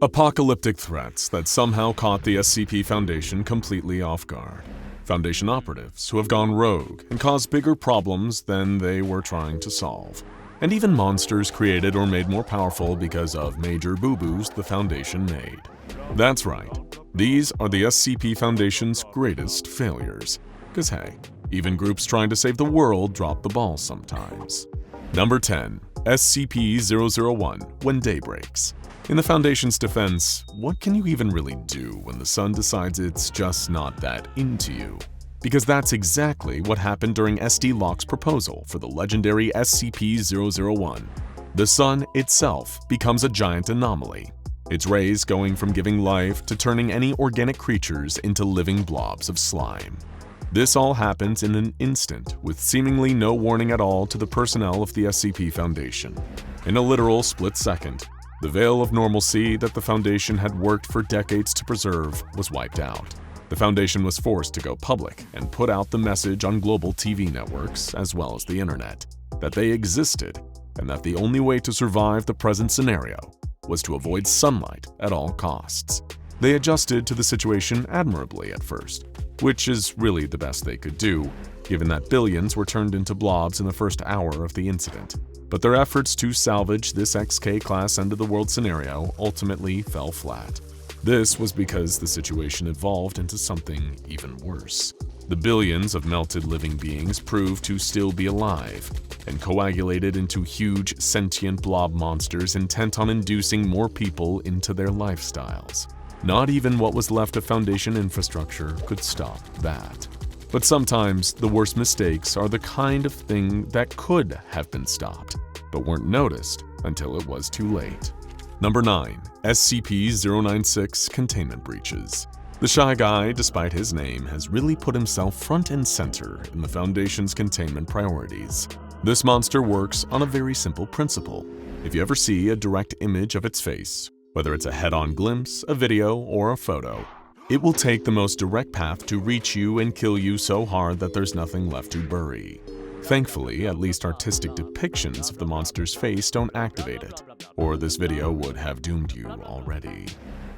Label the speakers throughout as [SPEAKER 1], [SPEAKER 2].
[SPEAKER 1] Apocalyptic threats that somehow caught the SCP Foundation completely off guard. Foundation operatives who have gone rogue and caused bigger problems than they were trying to solve. And even monsters created or made more powerful because of major boo-boos the Foundation made. That's right, these are the SCP Foundation's greatest failures. 'Cause hey, even groups trying to save the world drop the ball sometimes. Number 10. SCP-001 When Day Breaks. In the Foundation's defense, what can you even really do when the sun decides it's just not that into you? Because that's exactly what happened during SD Locke's proposal for the legendary SCP-001. The sun itself becomes a giant anomaly, its rays going from giving life to turning any organic creatures into living blobs of slime. This all happens in an instant, with seemingly no warning at all to the personnel of the SCP Foundation. In a literal split second, the veil of normalcy that the Foundation had worked for decades to preserve was wiped out. The Foundation was forced to go public and put out the message on global TV networks, as well as the internet, that they existed and that the only way to survive the present scenario was to avoid sunlight at all costs. They adjusted to the situation admirably at first, which is really the best they could do, given that billions were turned into blobs in the first hour of the incident. But their efforts to salvage this XK-class end-of-the-world scenario ultimately fell flat. This was because the situation evolved into something even worse. The billions of melted living beings proved to still be alive, and coagulated into huge sentient blob monsters intent on inducing more people into their lifestyles. Not even what was left of Foundation infrastructure could stop that. But sometimes the worst mistakes are the kind of thing that could have been stopped, but weren't noticed until it was too late. Number 9. SCP-096 Containment Breaches. The Shy Guy, despite his name, has really put himself front and center in the Foundation's containment priorities. This monster works on a very simple principle. If you ever see a direct image of its face, whether it's a head-on glimpse, a video, or a photo, it will take the most direct path to reach you and kill you so hard that there's nothing left to bury. Thankfully, at least artistic depictions of the monster's face don't activate it, or this video would have doomed you already.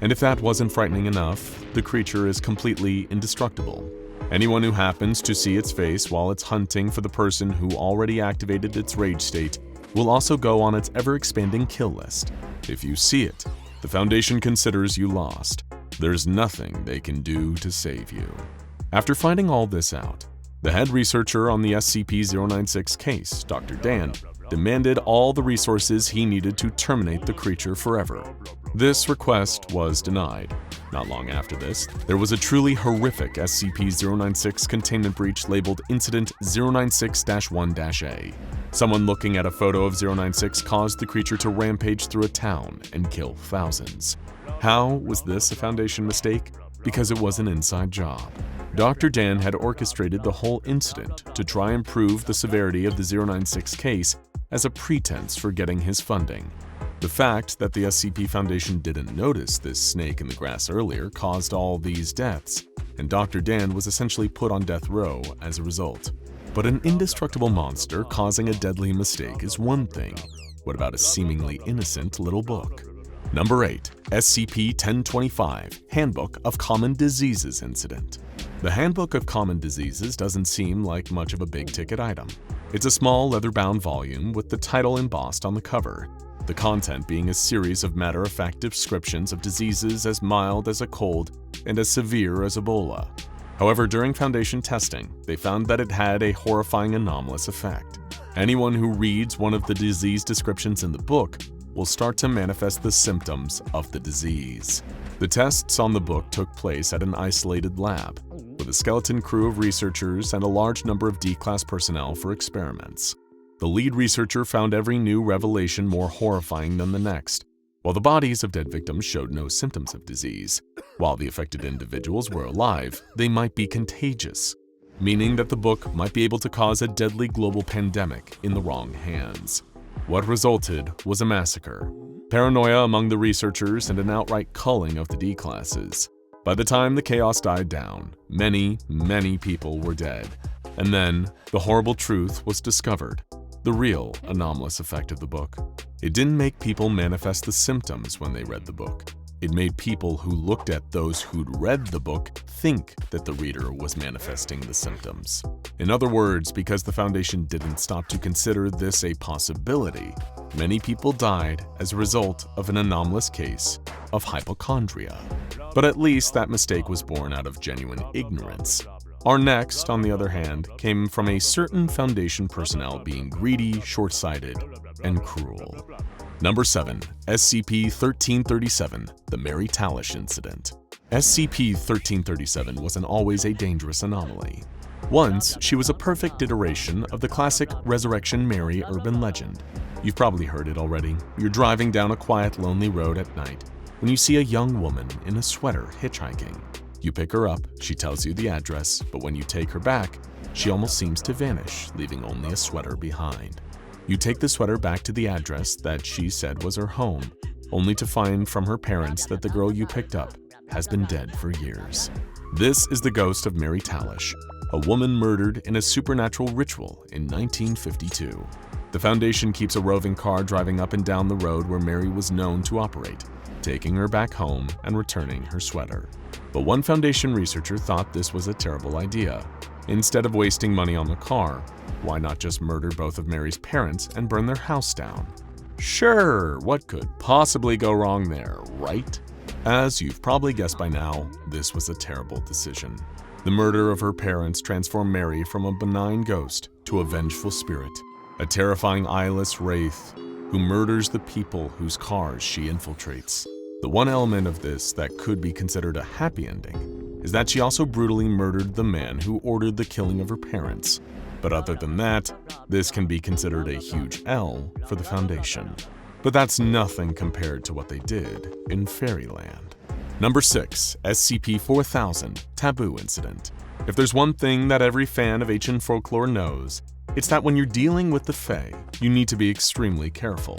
[SPEAKER 1] And if that wasn't frightening enough, the creature is completely indestructible. Anyone who happens to see its face while it's hunting for the person who already activated its rage state will also go on its ever-expanding kill list. If you see it, the Foundation considers you lost. There's nothing they can do to save you. After finding all this out, the head researcher on the SCP-096 case, Dr. Dan, demanded all the resources he needed to terminate the creature forever. This request was denied. Not long after this, there was a truly horrific SCP-096 containment breach labeled Incident 096-1-A. Someone looking at a photo of 096 caused the creature to rampage through a town and kill thousands. How was this a Foundation mistake? Because it was an inside job. Dr. Dan had orchestrated the whole incident to try and prove the severity of the 096 case as a pretense for getting his funding. The fact that the SCP Foundation didn't notice this snake in the grass earlier caused all these deaths, and Dr. Dan was essentially put on death row as a result. But an indestructible monster causing a deadly mistake is one thing. What about a seemingly innocent little book? Number 8. SCP-1025 Handbook of Common Diseases Incident. The Handbook of Common Diseases doesn't seem like much of a big-ticket item. It's a small leather-bound volume with the title embossed on the cover, the content being a series of matter-of-fact descriptions of diseases as mild as a cold and as severe as Ebola. However, during Foundation testing, they found that it had a horrifying anomalous effect. Anyone who reads one of the disease descriptions in the book will start to manifest the symptoms of the disease. The tests on the book took place at an isolated lab, with a skeleton crew of researchers and a large number of D-Class personnel for experiments. The lead researcher found every new revelation more horrifying than the next. While the bodies of dead victims showed no symptoms of disease, while the affected individuals were alive, they might be contagious, meaning that the book might be able to cause a deadly global pandemic in the wrong hands. What resulted was a massacre, paranoia among the researchers, and an outright culling of the D-Classes. By the time the chaos died down, many people were dead. And then, the horrible truth was discovered. The real anomalous effect of the book. It didn't make people manifest the symptoms when they read the book. It made people who looked at those who'd read the book think that the reader was manifesting the symptoms. In other words, because the Foundation didn't stop to consider this a possibility, many people died as a result of an anomalous case of hypochondria. But at least that mistake was born out of genuine ignorance. Our next, on the other hand, came from a certain Foundation personnel being greedy, short-sighted, and cruel. Number 7. SCP-1337, the Mary Talish Incident. SCP-1337 wasn't always a dangerous anomaly. Once, she was a perfect iteration of the classic Resurrection Mary urban legend. You've probably heard it already. You're driving down a quiet, lonely road at night when you see a young woman in a sweater hitchhiking. You pick her up, she tells you the address, but when you take her back, she almost seems to vanish, leaving only a sweater behind. You take the sweater back to the address that she said was her home, only to find from her parents that the girl you picked up has been dead for years. This is the ghost of Mary Talish, a woman murdered in a supernatural ritual in 1952. The Foundation keeps a roving car driving up and down the road where Mary was known to operate, taking her back home and returning her sweater. But one Foundation researcher thought this was a terrible idea. Instead of wasting money on the car, why not just murder both of Mary's parents and burn their house down? Sure, what could possibly go wrong there, right? As you've probably guessed by now, this was a terrible decision. The murder of her parents transformed Mary from a benign ghost to a vengeful spirit, a terrifying eyeless wraith who murders the people whose cars she infiltrates. The one element of this that could be considered a happy ending is that she also brutally murdered the man who ordered the killing of her parents. But other than that, this can be considered a huge L for the Foundation. But that's nothing compared to what they did in Fairyland. Number 6. SCP-4000, Taboo Incident. If there's one thing that every fan of ancient folklore knows, it's that when you're dealing with the Fae, you need to be extremely careful.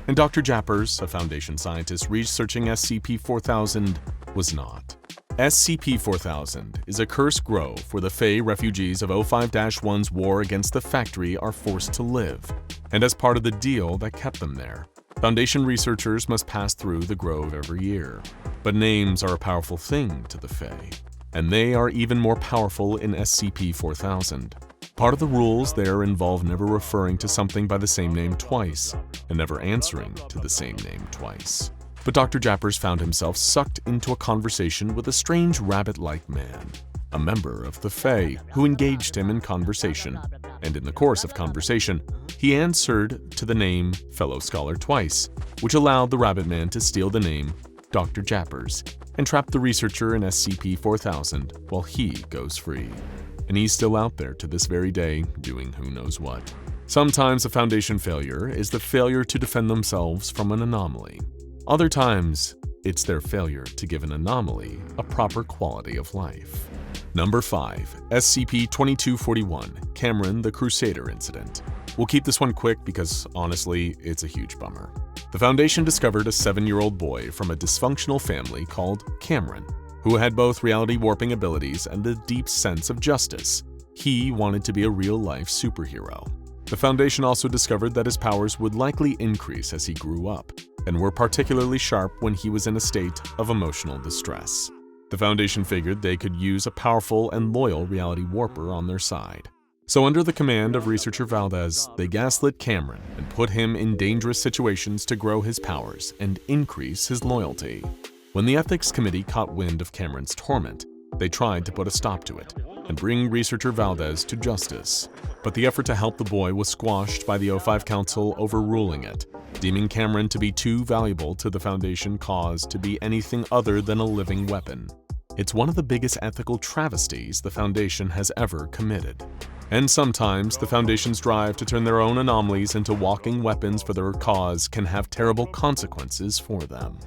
[SPEAKER 1] And Dr. Jappers, a Foundation scientist researching SCP-4000, was not. SCP-4000 is a cursed grove where the Fae refugees of O5-1's war against the Factory are forced to live, and as part of the deal that kept them there, Foundation researchers must pass through the grove every year. But names are a powerful thing to the Fae, and they are even more powerful in SCP-4000. Part of the rules there involve never referring to something by the same name twice, and never answering to the same name twice. But Dr. Jappers found himself sucked into a conversation with a strange rabbit-like man, a member of the Fae, who engaged him in conversation, and in the course of conversation, he answered to the name Fellow Scholar twice, which allowed the rabbit man to steal the name Dr. Jappers and trap the researcher in SCP-4000 while he goes free. And he's still out there to this very day, doing who knows what. Sometimes a Foundation failure is the failure to defend themselves from an anomaly. Other times, it's their failure to give an anomaly a proper quality of life. Number 5. SCP-2241, Cameron the Crusader Incident. We'll keep this one quick because, honestly, it's a huge bummer. The Foundation discovered a 7-year-old boy from a dysfunctional family called Cameron, who had both reality warping abilities and a deep sense of justice. He wanted to be a real-life superhero. The Foundation also discovered that his powers would likely increase as he grew up, and were particularly sharp when he was in a state of emotional distress. The Foundation figured they could use a powerful and loyal reality warper on their side. So under the command of researcher Valdez, they gaslit Cameron and put him in dangerous situations to grow his powers and increase his loyalty. When the Ethics Committee caught wind of Cameron's torment, they tried to put a stop to it and bring researcher Valdez to justice. But the effort to help the boy was squashed by the O5 Council overruling it, deeming Cameron to be too valuable to the Foundation cause to be anything other than a living weapon. It's one of the biggest ethical travesties the Foundation has ever committed. And sometimes the Foundation's drive to turn their own anomalies into walking weapons for their cause can have terrible consequences for them.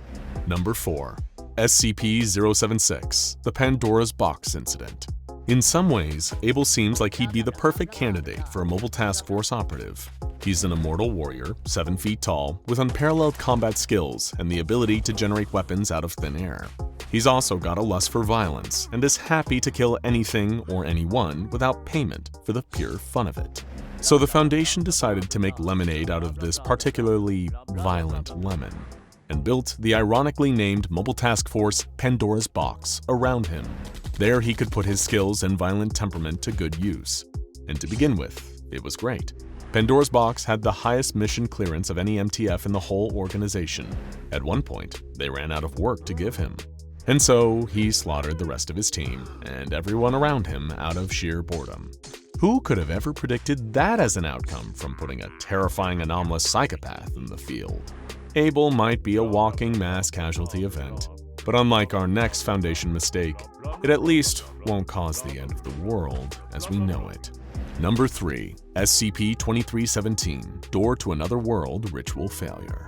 [SPEAKER 1] Number 4. SCP-076, the Pandora's Box Incident. In some ways, Abel seems like he'd be the perfect candidate for a mobile task force operative. He's an immortal warrior, 7 feet tall, with unparalleled combat skills and the ability to generate weapons out of thin air. He's also got a lust for violence and is happy to kill anything or anyone without payment for the pure fun of it. So the Foundation decided to make lemonade out of this particularly violent lemon. and built the ironically named mobile task force Pandora's Box around him. There he could put his skills and violent temperament to good use. And to begin with, it was great. Pandora's Box had the highest mission clearance of any MTF in the whole organization. At one point, they ran out of work to give him. And so he slaughtered the rest of his team and everyone around him out of sheer boredom. Who could have ever predicted that as an outcome from putting a terrifying anomalous psychopath in the field? Abel might be a walking mass casualty event, but unlike our next Foundation mistake, it at least won't cause the end of the world as we know it. Number 3. SCP-2317 Door to Another World Ritual Failure.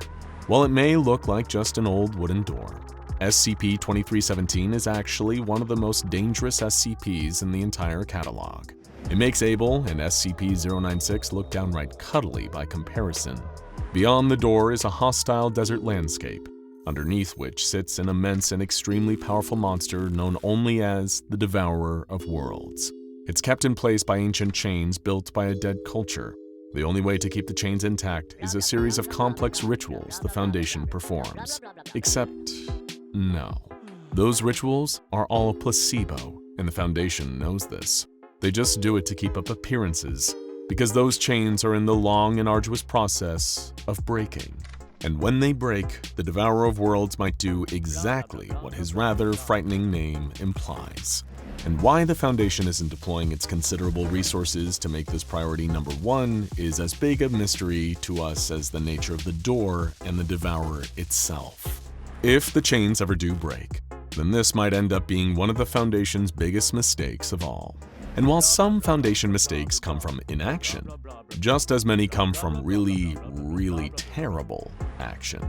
[SPEAKER 1] While it may look like just an old wooden door, SCP-2317 is actually one of the most dangerous SCPs in the entire catalog. It makes Abel and SCP-096 look downright cuddly by comparison. Beyond the door is a hostile desert landscape, underneath which sits an immense and extremely powerful monster known only as the Devourer of Worlds. It's kept in place by ancient chains built by a dead culture. The only way to keep the chains intact is a series of complex rituals the Foundation performs. Except, no. Those rituals are all a placebo, and the Foundation knows this. They just do it to keep up appearances, because those chains are in the long and arduous process of breaking. And when they break, the Devourer of Worlds might do exactly what his rather frightening name implies. And why the Foundation isn't deploying its considerable resources to make this priority number 1 is as big a mystery to us as the nature of the door and the Devourer itself. If the chains ever do break, then this might end up being one of the Foundation's biggest mistakes of all. And while some Foundation mistakes come from inaction, just as many come from really, really terrible action.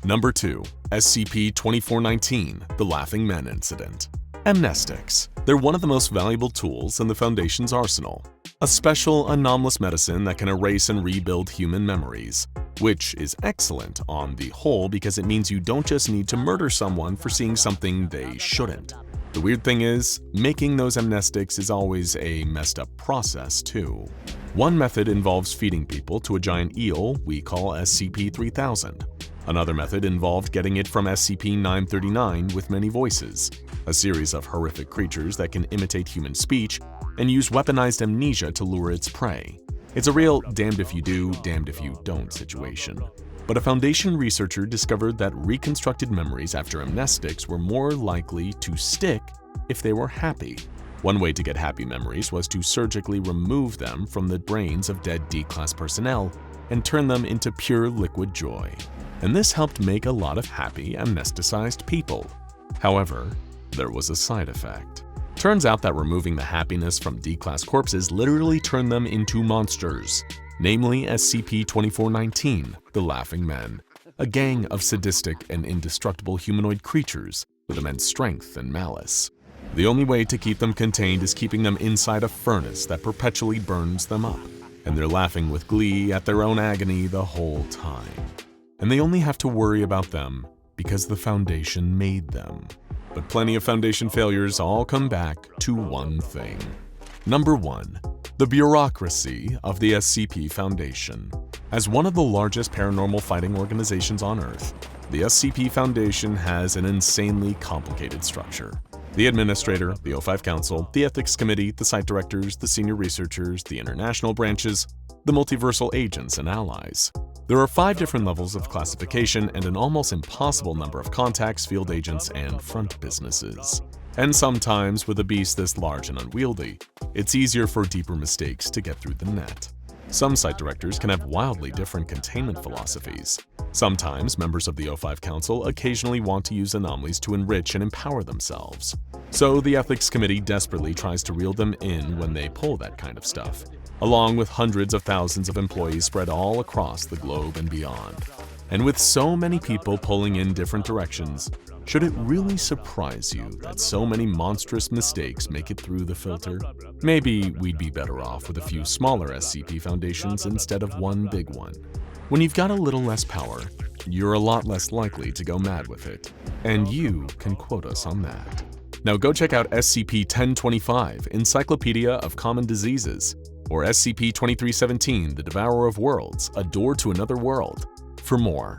[SPEAKER 1] Number 2. SCP-2419 The Laughing Men Incident. Amnestics. They're one of the most valuable tools in the Foundation's arsenal. A special anomalous medicine that can erase and rebuild human memories, which is excellent on the whole because it means you don't just need to murder someone for seeing something they shouldn't. The weird thing is, making those amnestics is always a messed up process too. One method involves feeding people to a giant eel we call SCP-3000. Another method involved getting it from SCP-939 with many voices, a series of horrific creatures that can imitate human speech and use weaponized amnesia to lure its prey. It's a real damned if you do, damned if you don't situation. But a Foundation researcher discovered that reconstructed memories after amnestics were more likely to stick if they were happy. One way to get happy memories was to surgically remove them from the brains of dead D-Class personnel and turn them into pure liquid joy. And this helped make a lot of happy, amnesticized people. However, there was a side effect. Turns out that removing the happiness from D-Class corpses literally turned them into monsters, namely SCP-2419, the Laughing Men, a gang of sadistic and indestructible humanoid creatures with immense strength and malice. The only way to keep them contained is keeping them inside a furnace that perpetually burns them up, and they're laughing with glee at their own agony the whole time. And they only have to worry about them because the Foundation made them. But plenty of Foundation failures all come back to one thing. Number 1. The bureaucracy of the SCP Foundation. As one of the largest paranormal fighting organizations on Earth, the SCP Foundation has an insanely complicated structure. The Administrator, the O5 Council, the Ethics Committee, the Site Directors, the Senior Researchers, the International Branches, the Multiversal Agents and Allies. There are 5 different levels of classification and an almost impossible number of contacts, field agents, and front businesses. And sometimes, with a beast this large and unwieldy, it's easier for deeper mistakes to get through the net. Some site directors can have wildly different containment philosophies. Sometimes, members of the O5 Council occasionally want to use anomalies to enrich and empower themselves. So the Ethics Committee desperately tries to reel them in when they pull that kind of stuff, along with hundreds of thousands of employees spread all across the globe and beyond. And with so many people pulling in different directions, should it really surprise you that so many monstrous mistakes make it through the filter? Maybe we'd be better off with a few smaller SCP Foundations instead of one big one. When you've got a little less power, you're a lot less likely to go mad with it. And you can quote us on that. Now go check out SCP-1025, Encyclopedia of Common Diseases, or SCP-2317, The Devourer of Worlds, A Door to Another World, for more.